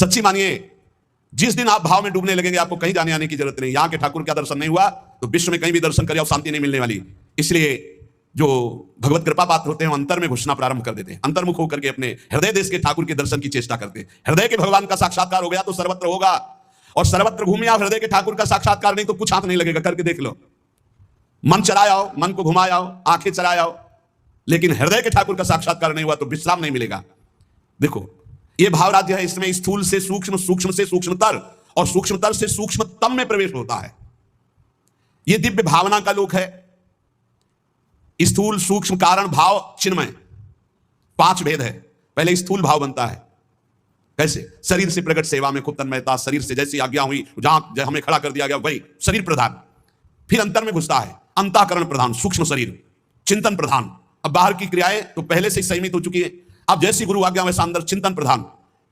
सच्ची मानिए, जिस दिन आप भाव में डूबने लगेंगे आपको कहीं जाने आने की जरूरत नहीं। यहां के ठाकुर का दर्शन नहीं हुआ तो विश्व में कहीं भी दर्शन करिए और शांति नहीं मिलने वाली। इसलिए जो भगवत कृपा पात्र होते हैं वो अंतर में घुसना प्रारंभ कर देते हैं, अंतर्मुख होकर के अपने हृदय देश के ठाकुर के दर्शन की चेष्टा करते हैं। हृदय के भगवान का साक्षात्कार हो गया तो सर्वत्र होगा, और सर्वत्र घूमे आओ, हृदय के ठाकुर का साक्षात्कार नहीं तो कुछ हाथ नहीं लगेगा। करके देख लो, मन चलाए आओ, मन को घुमाए आओ, आंखें चलाए आओ, लेकिन हृदय के ठाकुर का साक्षात्कार नहीं हुआ तो विश्राम नहीं मिलेगा। देखो ये भाव राज्य है, इसमें स्थूल से सूक्ष्म, सूक्ष्म से सूक्ष्मतर और सूक्ष्मतर से सूक्ष्मतम में प्रवेश होता है। यह दिव्य भावना का लोक है। स्थूल, सूक्ष्म, कारण, भाव, चिन्मय, 5 भेद है। पहले स्थूल भाव बनता है। कैसे? शरीर से प्रकट सेवा में खूब तन्मयता, शरीर से जैसी आज्ञा हुई जहां हमें खड़ा कर दिया गया वही शरीर प्रधान। फिर अंतर में घुसता है, अंतःकरण प्रधान, सूक्ष्म शरीर, चिंतन प्रधान। अब बाहर की क्रियाएं तो पहले से सीमित हो चुकी है, अब जैसी गुरु आज्ञा वैसा अंदर चिंतन प्रधान।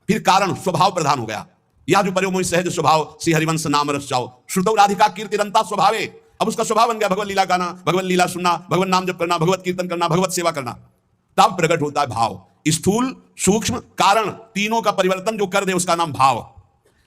फिर कारण, स्वभाव प्रधान हो गया। यह जो पर्यो मोहि सहज स्वभाव, श्री हरिवंश नाम रस जाओ, श्रुतौ राधिका कीर्तिरंता स्वभावे। अब उसका स्वभाव बन गया भगवत लीला गाना, भगवत लीला सुनना, भगवत नाम जप करना, भगवत कीर्तन करना, भगवत सेवा करना। तब प्रकट होता है भाव। स्थूल, सूक्ष्म, कारण, तीनों का परिवर्तन जो कर दे उसका नाम भाव।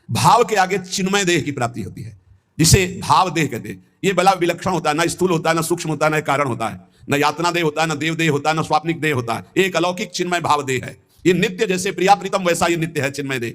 भाव के आगे चिन्मय देह की प्राप्ति होती है, जिसे भाव देह कहते हैं। ये बड़ा विलक्षण होता है, ना स्थूल होता है, ना सूक्ष्म होता है, ना कारण होता है, न यातना देह होता है, न देव देह होता है, न स्वाप्निक देह होता है। एक अलौकिक चिन्मय भाव देह है। ये नित्य, जैसे प्रिया प्रीतम वैसा ये नित्य है चिन्मय देह।